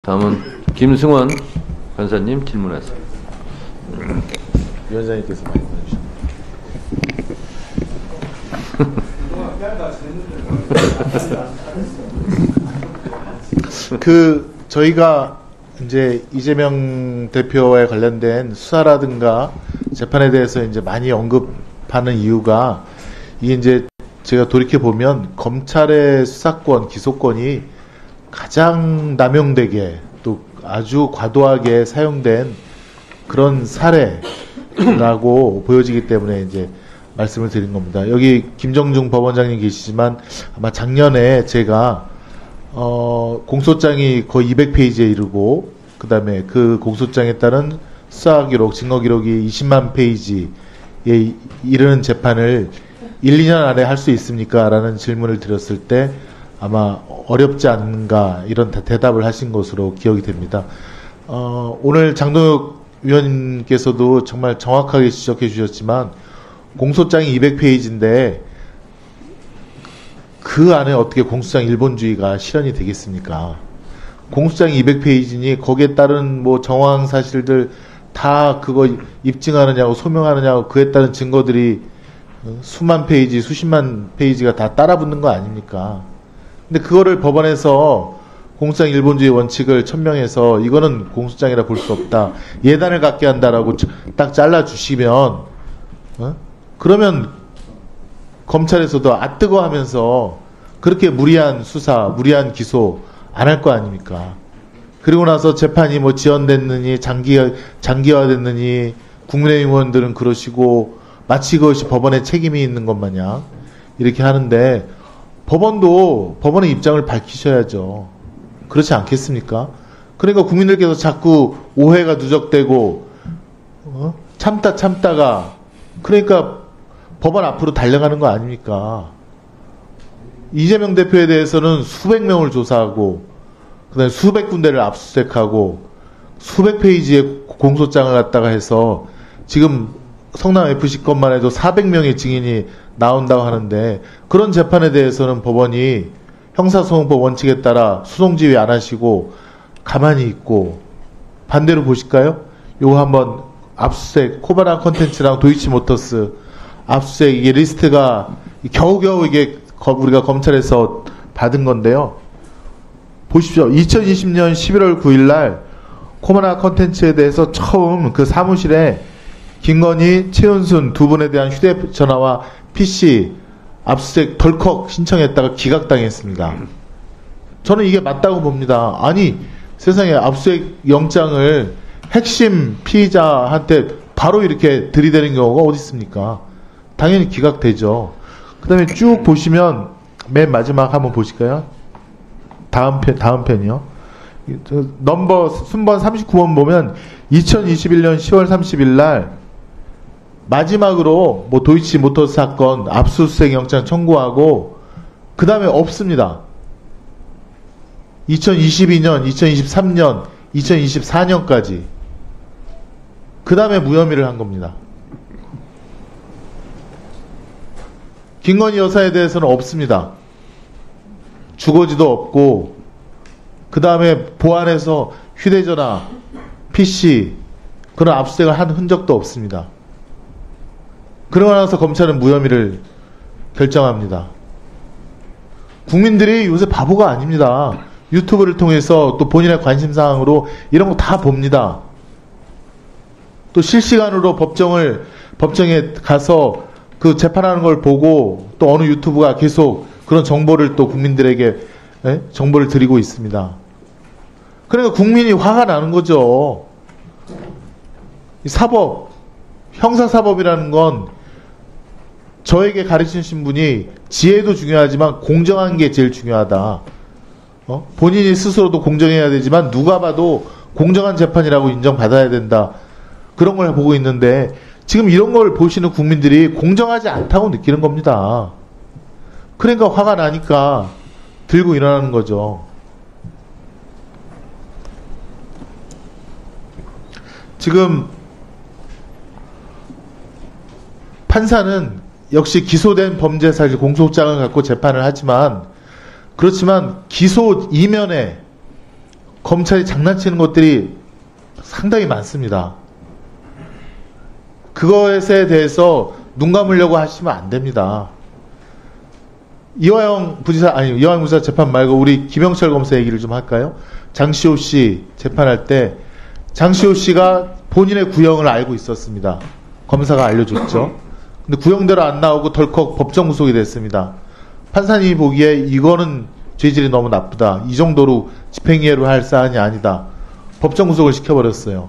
다음은 김승원 변사님 질문하세요. 위원장님께서 말씀해 주시죠. 저희가 이제 이재명 대표에 관련된 수사라든가 재판에 대해서 이제 많이 언급하는 이유가, 이게 이제 제가 돌이켜 보면 검찰의 수사권, 기소권이 가장 남용되게 또 아주 과도하게 사용된 그런 사례라고 보여지기 때문에 이제 말씀을 드린 겁니다. 여기 김정중 법원장님 계시지만 아마 작년에 제가 공소장이 거의 200페이지에 이르고, 그 다음에 그 공소장에 따른 수사 기록, 증거 기록이 20만 페이지에 이르는 재판을 1, 2년 안에 할 수 있습니까? 라는 질문을 드렸을 때 아마 어렵지 않은가 이런 대답을 하신 것으로 기억이 됩니다. 오늘 장동혁 위원님께서도 정말 정확하게 지적해 주셨지만 공소장이 200페이지인데 그 안에 어떻게 공소장 일본주의가 실현이 되겠습니까? 공소장이 200페이지니 거기에 따른 뭐 정황 사실들 다 그거 입증하느냐고 소명하느냐고 그에 따른 증거들이 수만 페이지, 수십만 페이지가 다 따라붙는 거 아닙니까? 근데 그거를 법원에서 공소장 일본주의 원칙을 천명해서 이거는 공소장이라 볼 수 없다, 예단을 갖게 한다라고 딱 잘라주시면, 그러면 검찰에서도 뜨거 하면서 그렇게 무리한 수사, 무리한 기소 안 할 거 아닙니까? 그리고 나서 재판이 뭐 지연됐느니 장기화됐느니 국민의힘 의원들은 그러시고 마치 그것이 법원의 책임이 있는 것 마냥 이렇게 하는데, 법원의 입장을 밝히셔야죠. 그렇지 않겠습니까? 그러니까 국민들께서 자꾸 오해가 누적되고 참다가 그러니까 법원 앞으로 달려가는 거 아닙니까? 이재명 대표에 대해서는 수백 명을 조사하고 그다음에 수백 군데를 압수수색하고 수백 페이지의 공소장을 갖다가 해서 지금 성남FC 것만 해도 400명의 증인이 나온다고 하는데, 그런 재판에 대해서는 법원이 형사소송법 원칙에 따라 수송지휘 안 하시고 가만히 있고, 반대로 보실까요? 요거 한번 압수수색, 코바나 컨텐츠랑 도이치모터스 압수수색, 이게 리스트가 겨우겨우 이게 우리가 검찰에서 받은 건데요. 보십시오. 2020년 11월 9일 날 코바나 컨텐츠에 대해서 처음 그 사무실에 김건희, 최은순 두 분에 대한 휴대전화와 PC 압수수색 덜컥 신청했다가 기각당했습니다. 저는 이게 맞다고 봅니다. 아니, 세상에 압수수색 영장을 핵심 피의자한테 바로 이렇게 들이대는 경우가 어디 있습니까? 당연히 기각되죠. 그 다음에 쭉 보시면 맨 마지막 한번 보실까요? 다음 편이요. 순번 39번 보면 2021년 10월 30일 날 마지막으로 뭐 도이치모터스 사건 압수수색 영장 청구하고 그 다음에 없습니다. 2022년, 2023년, 2024년까지 그 다음에 무혐의를 한 겁니다. 김건희 여사에 대해서는 없습니다. 주거지도 없고 그 다음에 보안해서 휴대전화, PC 그런 압수수색을 한 흔적도 없습니다. 그러고 나서 검찰은 무혐의를 결정합니다. 국민들이 요새 바보가 아닙니다. 유튜브를 통해서 또 본인의 관심사항으로 이런 거 다 봅니다. 또 실시간으로 법정에 가서 그 재판하는 걸 보고 또 어느 유튜브가 계속 그런 정보를 또 국민들에게 정보를 드리고 있습니다. 그러니까 국민이 화가 나는 거죠. 이 사법, 형사사법이라는 건 저에게 가르치신 분이 지혜도 중요하지만 공정한 게 제일 중요하다. 본인이 스스로도 공정해야 되지만 누가 봐도 공정한 재판이라고 인정받아야 된다. 그런 걸 보고 있는데 지금 이런 걸 보시는 국민들이 공정하지 않다고 느끼는 겁니다. 그러니까 화가 나니까 들고 일어나는 거죠. 지금 판사는 역시 기소된 범죄 사실 공소장을 갖고 재판을 하지만, 그렇지만 기소 이면에 검찰이 장난치는 것들이 상당히 많습니다. 그것에 대해서 눈 감으려고 하시면 안 됩니다. 이화영 부지사 재판 말고 우리 김영철 검사 얘기를 좀 할까요? 장시호 씨 재판할 때 장시호 씨가 본인의 구형을 알고 있었습니다. 검사가 알려줬죠. 근데 구형대로 안 나오고 덜컥 법정 구속이 됐습니다. 판사님이 보기에 이거는 죄질이 너무 나쁘다. 이 정도로 집행유예로 할 사안이 아니다. 법정 구속을 시켜버렸어요.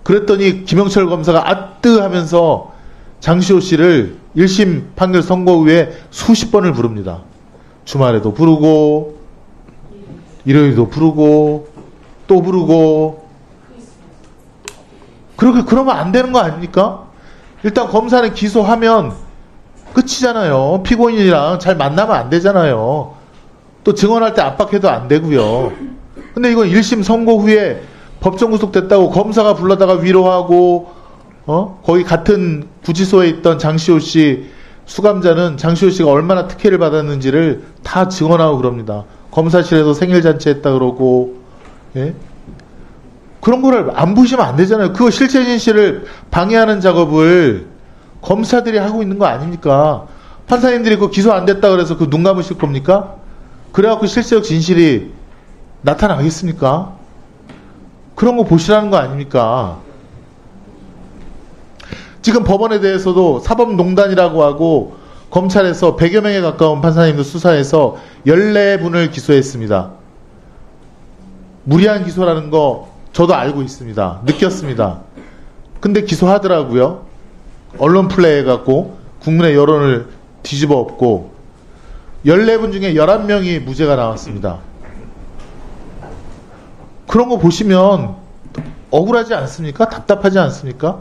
그랬더니 김영철 검사가 아뜨 하면서 장시호 씨를 1심 판결 선고 후에 수십 번을 부릅니다. 주말에도 부르고 일요일도 부르고 또 부르고. 그러면 안 되는 거 아닙니까? 일단 검사는 기소하면 끝이잖아요. 피고인이랑 잘 만나면 안 되잖아요. 또 증언할 때 압박해도 안 되고요. 근데 이건 1심 선고 후에 법정 구속됐다고 검사가 불러다가 위로하고, 거기 같은 구치소에 있던 장시호 씨 수감자는 장시호 씨가 얼마나 특혜를 받았는지를 다 증언하고 그럽니다. 검사실에서 생일잔치 했다 그러고, 예? 그런 거를 안 보시면 안 되잖아요. 그거 실체 진실을 방해하는 작업을 검사들이 하고 있는 거 아닙니까? 판사님들이 그거 기소 안 됐다 그래서 그 눈 감으실 겁니까? 그래갖고 실체적 진실이 나타나겠습니까? 그런 거 보시라는 거 아닙니까? 지금 법원에 대해서도 사법농단이라고 하고 검찰에서 100여 명에 가까운 판사님들 수사해서 14분을 기소했습니다. 무리한 기소라는 거 저도 알고 있습니다. 느꼈습니다. 근데 기소하더라고요. 언론 플레이 해갖고 국민의 여론을 뒤집어 엎고 14분 중에 11명이 무죄가 나왔습니다. 그런 거 보시면 억울하지 않습니까? 답답하지 않습니까?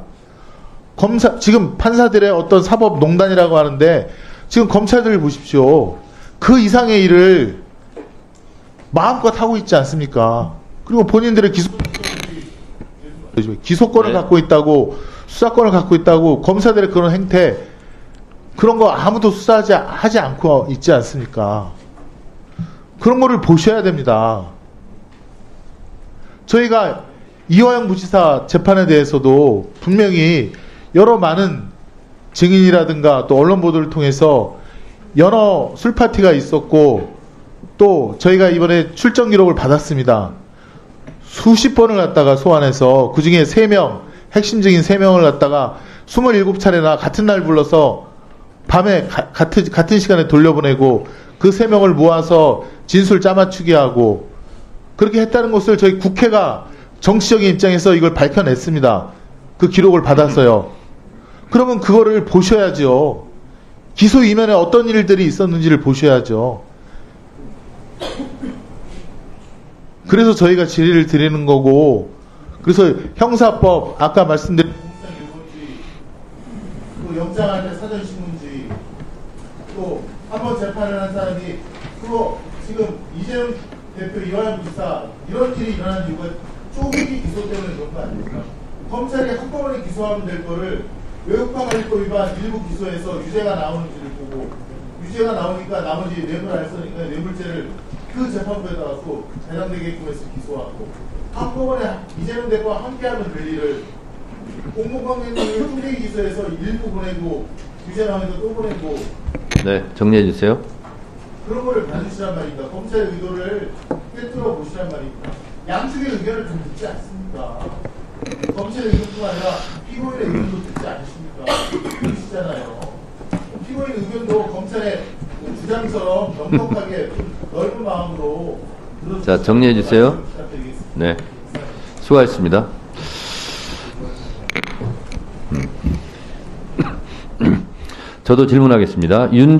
지금 판사들의 어떤 사법농단이라고 하는데 지금 검찰들을 보십시오. 그 이상의 일을 마음껏 하고 있지 않습니까? 그리고 본인들의 기소권을 네. 갖고 있다고, 수사권을 갖고 있다고, 검사들의 그런 행태, 그런 거 아무도 하지 않고 있지 않습니까? 그런 거를 보셔야 됩니다. 저희가 이화영 부지사 재판에 대해서도 분명히 여러 많은 증인이라든가 또 언론 보도를 통해서 연어 술파티가 있었고 또 저희가 이번에 출정 기록을 받았습니다. 수십 번을 갖다가 소환해서 그 중에 3명, 핵심 증인 3명을 갖다가 27차례나 같은 날 불러서 밤에 같은 시간에 돌려보내고 그 3명을 모아서 진술 짜맞추기 하고 그렇게 했다는 것을 저희 국회가 정치적인 입장에서 이걸 밝혀냈습니다. 그 기록을 받았어요. 그러면 그거를 보셔야죠. 기소 이면에 어떤 일들이 있었는지를 보셔야죠. 그래서 저희가 질의를 드리는 거고, 그래서 형사법, 아까 말씀드린 공무상일본주의, 또 영장할 때 사전신문주의, 또 한 번 재판을 한 사람이 그거 지금 이재용 대표 이화영 부지사 이런 일이 일어난 이유가 쪼개기 기소 때문에 그런 거 아닙니까? 검찰이 한꺼번에 기소하면 될 거를 외국화관리법 위반 일부 기소해서 유죄가 나오는지를 보고 유죄가 나오니까 나머지 뇌물 알선이니까 뇌물죄를 그 재판부에다가 또 대상되게끔 해서 기소하고 한꺼번에 이재명 대표와 함께하면 될 일을 공무관계를 쪼개기 기소해서 일부 보내고 유죄 나오니까 또 보내고 네, 정리해 주세요. 그런 거를 봐주시란 말입니다. 검찰의 의도를 꿰뚫어 보시란 말입니다. 양측의 의견을 좀 듣지 않습니까? 검찰의 의견뿐만 아니라 피고인의 의견도 듣지 않으십니까? 그러시잖아요. 피고인 의견도 검찰의 주장처럼 넉넉하게 넓은 마음으로 자, 정리해 주세요. 네, 수고하셨습니다. 저도 질문하겠습니다. 윤준